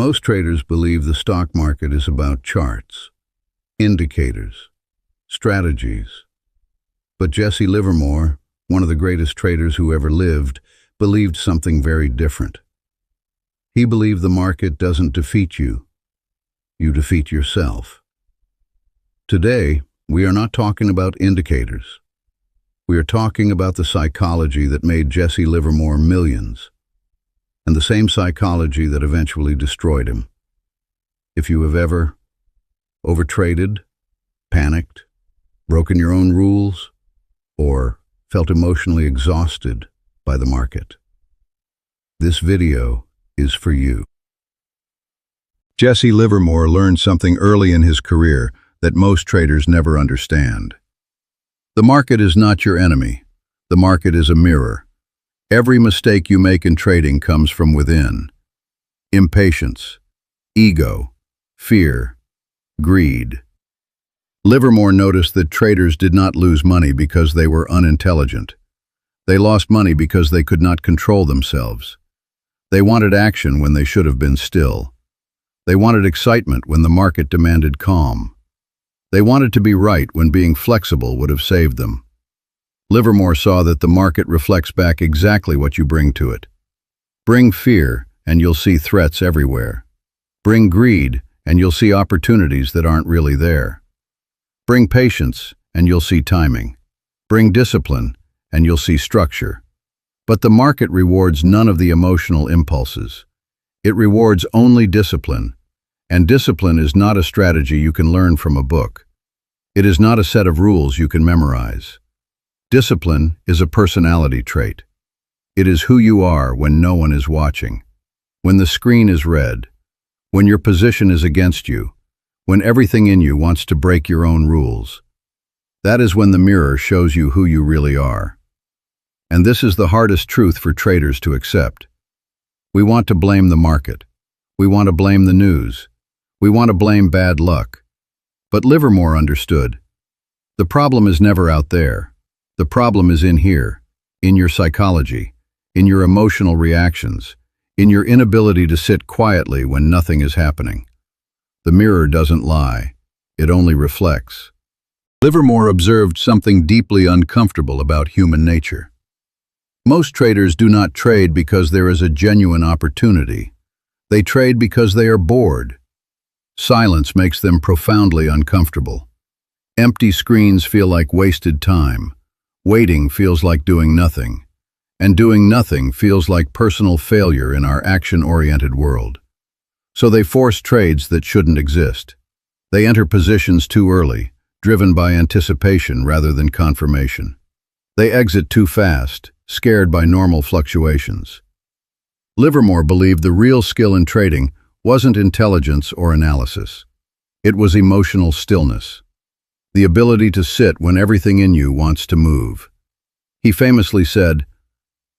Most traders believe the stock market is about charts, indicators, strategies. But Jesse Livermore, one of the greatest traders who ever lived, believed something very different. He believed the market doesn't defeat you, you defeat yourself. Today, we are not talking about indicators. We are talking about the psychology that made Jesse Livermore millions, and the same psychology that eventually destroyed him. If you have ever overtraded, panicked, broken your own rules, or felt emotionally exhausted by the market, this video is for you. Jesse Livermore learned something early in his career that most traders never understand. The market is not your enemy. The market is a mirror. Every mistake you make in trading comes from within. Impatience, ego, fear, greed. Livermore noticed that traders did not lose money because they were unintelligent. They lost money because they could not control themselves. They wanted action when they should have been still. They wanted excitement when the market demanded calm. They wanted to be right when being flexible would have saved them. Livermore saw that the market reflects back exactly what you bring to it. Bring fear, and you'll see threats everywhere. Bring greed, and you'll see opportunities that aren't really there. Bring patience, and you'll see timing. Bring discipline, and you'll see structure. But the market rewards none of the emotional impulses. It rewards only discipline, and discipline is not a strategy you can learn from a book. It is not a set of rules you can memorize. Discipline is a personality trait. It is who you are when no one is watching, when the screen is red, when your position is against you, when everything in you wants to break your own rules. That is when the mirror shows you who you really are. And this is the hardest truth for traders to accept. We want to blame the market. We want to blame the news. We want to blame bad luck. But Livermore understood. The problem is never out there. The problem is in here, in your psychology, in your emotional reactions, in your inability to sit quietly when nothing is happening. The mirror doesn't lie. It only reflects. Livermore observed something deeply uncomfortable about human nature. Most traders do not trade because there is a genuine opportunity. They trade because they are bored. Silence makes them profoundly uncomfortable. Empty screens feel like wasted time. Waiting feels like doing nothing. And doing nothing feels like personal failure in our action-oriented world. So they force trades that shouldn't exist. They enter positions too early, driven by anticipation rather than confirmation. They exit too fast, scared by normal fluctuations. Livermore believed the real skill in trading wasn't intelligence or analysis. It was emotional stillness, the ability to sit when everything in you wants to move. He famously said,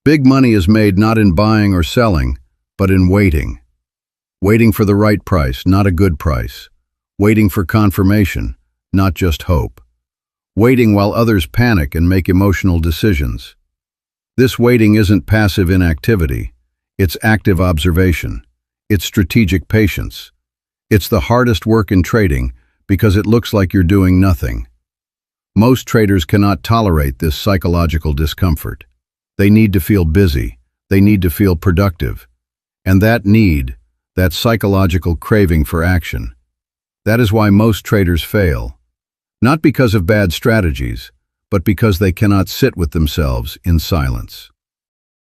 "Big money is made not in buying or selling, but in waiting. Waiting for the right price, not a good price. Waiting for confirmation, not just hope. Waiting while others panic and make emotional decisions. This waiting isn't passive inactivity. It's active observation. It's strategic patience. It's the hardest work in trading because it looks like you're doing nothing. Most traders cannot tolerate this psychological discomfort. They need to feel busy. They need to feel productive. And that need, that psychological craving for action, that is why most traders fail. Not because of bad strategies, but because they cannot sit with themselves in silence.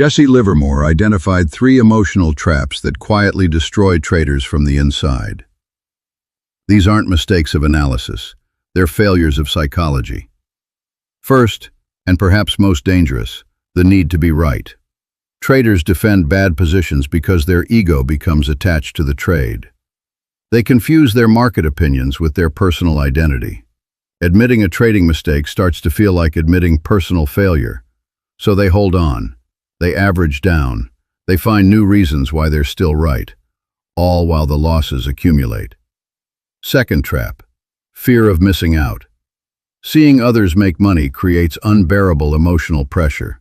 Jesse Livermore identified 3 emotional traps that quietly destroy traders from the inside. These aren't mistakes of analysis. They're failures of psychology. First, and perhaps most dangerous, the need to be right. Traders defend bad positions because their ego becomes attached to the trade. They confuse their market opinions with their personal identity. Admitting a trading mistake starts to feel like admitting personal failure. So they hold on. They average down. They find new reasons why they're still right, all while the losses accumulate. Second trap, fear of missing out. Seeing others make money creates unbearable emotional pressure.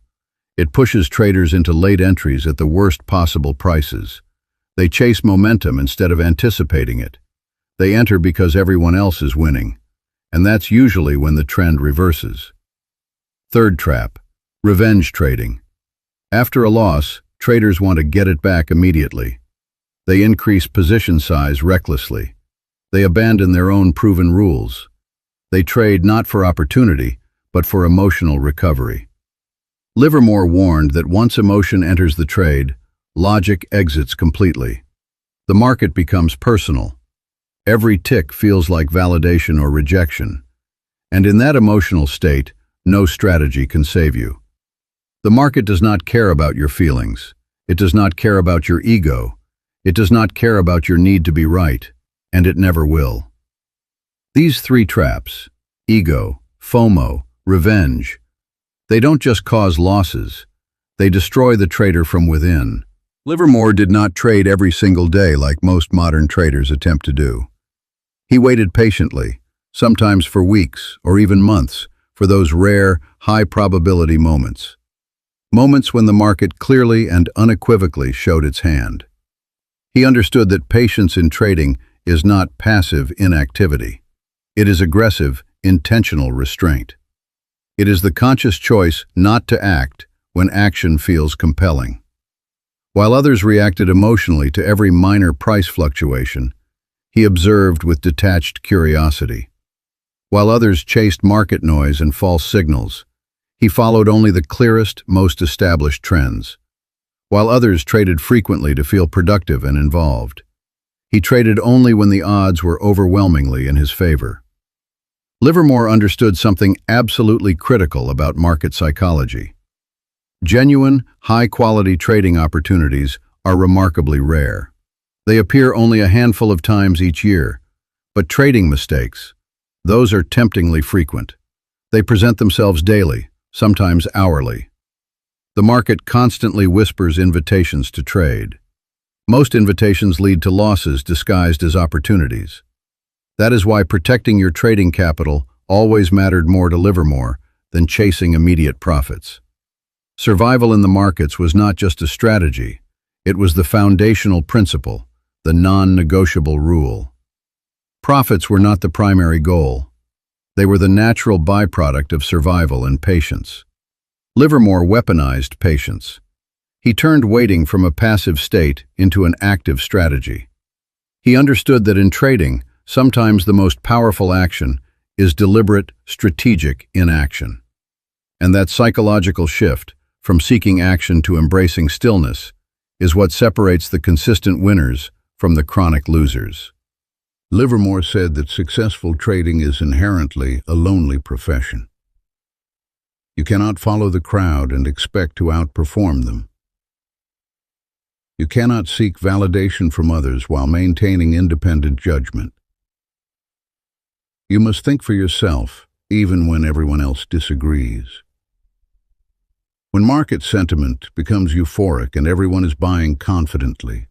It pushes traders into late entries at the worst possible prices. They chase momentum instead of anticipating it. They enter because everyone else is winning, and that's usually when the trend reverses. Third trap, revenge trading. After a loss, traders want to get it back immediately. They increase position size recklessly. They abandon their own proven rules. They trade not for opportunity, but for emotional recovery. Livermore warned that once emotion enters the trade, logic exits completely. The market becomes personal. Every tick feels like validation or rejection. And in that emotional state, no strategy can save you. The market does not care about your feelings. It does not care about your ego. It does not care about your need to be right, and it never will. These three traps, ego, FOMO, revenge, they don't just cause losses, they destroy the trader from within. Livermore did not trade every single day like most modern traders attempt to do. He waited patiently, sometimes for weeks or even months, for those rare, high-probability moments. Moments when the market clearly and unequivocally showed its hand. He understood that patience in trading is not passive inactivity. It is aggressive, intentional restraint. It is the conscious choice not to act when action feels compelling. While others reacted emotionally to every minor price fluctuation, he observed with detached curiosity. While others chased market noise and false signals, he followed only the clearest, most established trends. While others traded frequently to feel productive and involved, he traded only when the odds were overwhelmingly in his favor. Livermore understood something absolutely critical about market psychology. Genuine, high-quality trading opportunities are remarkably rare. They appear only a handful of times each year, but trading mistakes, those are temptingly frequent. They present themselves daily, sometimes hourly. The market constantly whispers invitations to trade. Most invitations lead to losses disguised as opportunities. That is why protecting your trading capital always mattered more to Livermore than chasing immediate profits. Survival in the markets was not just a strategy, it was the foundational principle, the non-negotiable rule. Profits were not the primary goal. They were the natural byproduct of survival and patience. Livermore weaponized patience. He turned waiting from a passive state into an active strategy. He understood that in trading, sometimes the most powerful action is deliberate, strategic inaction. And that psychological shift, from seeking action to embracing stillness, is what separates the consistent winners from the chronic losers. Livermore said that successful trading is inherently a lonely profession. You cannot follow the crowd and expect to outperform them. You cannot seek validation from others while maintaining independent judgment. You must think for yourself, even when everyone else disagrees. When market sentiment becomes euphoric and everyone is buying confidently,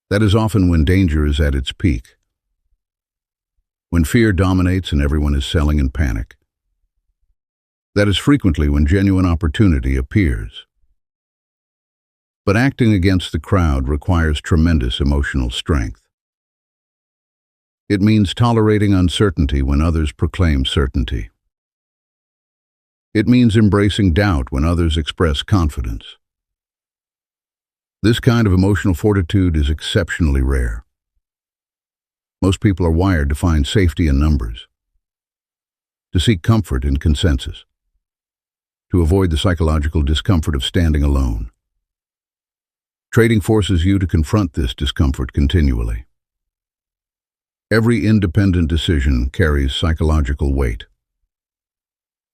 that is often when danger is at its peak. When fear dominates and everyone is selling in panic, that is frequently when genuine opportunity appears. But acting against the crowd requires tremendous emotional strength. It means tolerating uncertainty when others proclaim certainty. It means embracing doubt when others express confidence. This kind of emotional fortitude is exceptionally rare. Most people are wired to find safety in numbers, to seek comfort in consensus, to avoid the psychological discomfort of standing alone. Trading forces you to confront this discomfort continually. Every independent decision carries psychological weight.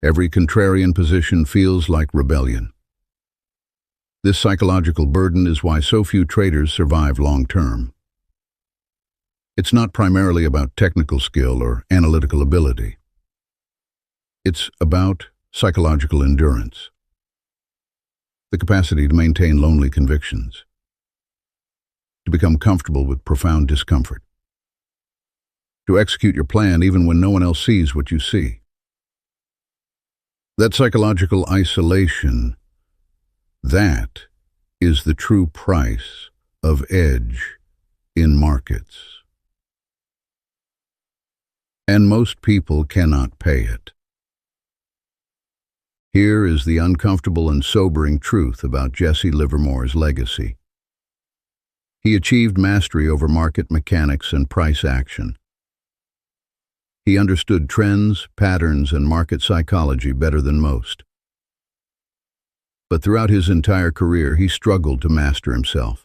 Every contrarian position feels like rebellion. This psychological burden is why so few traders survive long-term. It's not primarily about technical skill or analytical ability. It's about psychological endurance, the capacity to maintain lonely convictions, to become comfortable with profound discomfort, to execute your plan even when no one else sees what you see. That psychological isolation, that is the true price of edge in markets. And most people cannot pay it. Here is the uncomfortable and sobering truth about Jesse Livermore's legacy. He achieved mastery over market mechanics and price action. He understood trends, patterns, and market psychology better than most. But throughout his entire career, he struggled to master himself.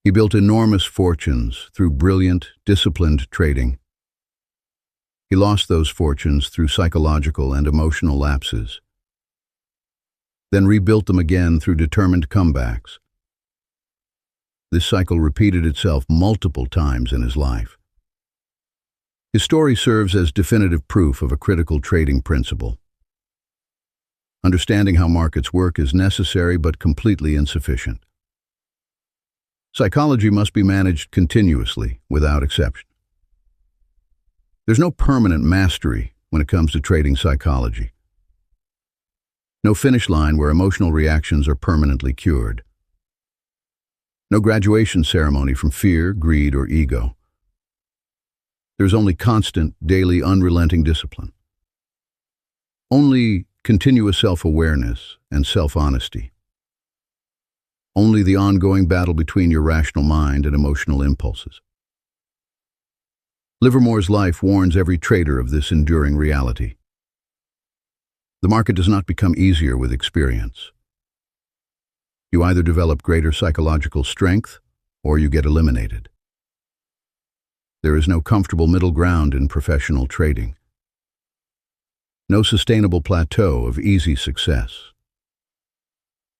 He built enormous fortunes through brilliant, disciplined trading. He lost those fortunes through psychological and emotional lapses, then rebuilt them again through determined comebacks. This cycle repeated itself multiple times in his life. His story serves as definitive proof of a critical trading principle. Understanding how markets work is necessary but completely insufficient. Psychology must be managed continuously, without exception. There's no permanent mastery when it comes to trading psychology. No finish line where emotional reactions are permanently cured. No graduation ceremony from fear, greed, or ego. There's only constant, daily, unrelenting discipline. Only continuous self-awareness and self-honesty. Only the ongoing battle between your rational mind and emotional impulses. Livermore's life warns every trader of this enduring reality. The market does not become easier with experience. You either develop greater psychological strength or you get eliminated. There is no comfortable middle ground in professional trading. No sustainable plateau of easy success.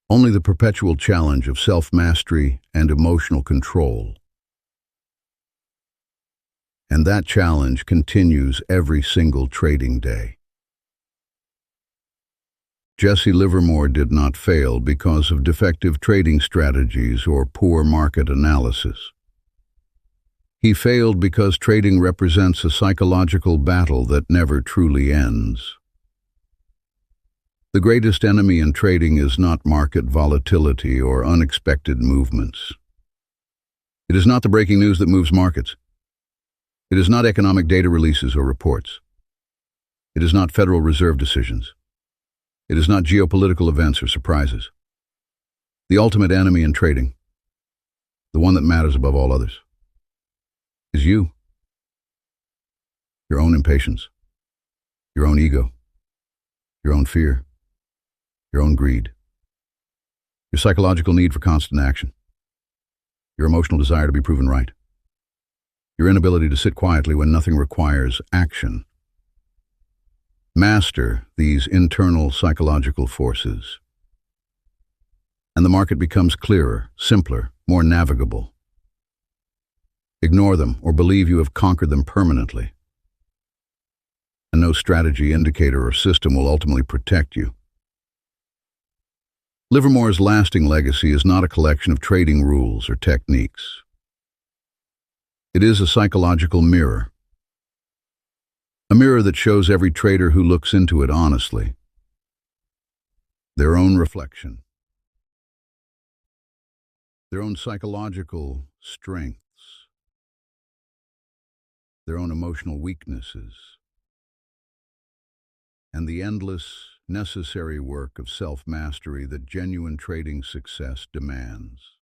Only the perpetual challenge of self-mastery and emotional control. And that challenge continues every single trading day. Jesse Livermore did not fail because of defective trading strategies or poor market analysis. He failed because trading represents a psychological battle that never truly ends. The greatest enemy in trading is not market volatility or unexpected movements. It is not the breaking news that moves markets. It is not economic data releases or reports. It is not Federal Reserve decisions. It is not geopolitical events or surprises. The ultimate enemy in trading, the one that matters above all others, is you. Your own impatience, your own ego, your own fear, your own greed, your psychological need for constant action, your emotional desire to be proven right, your inability to sit quietly when nothing requires action. Master these internal psychological forces, and the market becomes clearer, simpler, more navigable. Ignore them or believe you have conquered them permanently, and no strategy, indicator, or system will ultimately protect you. Livermore's lasting legacy is not a collection of trading rules or techniques. It is a psychological mirror. A mirror that shows every trader who looks into it honestly their own reflection, their own psychological strengths, their own emotional weaknesses, and the endless, necessary work of self-mastery that genuine trading success demands.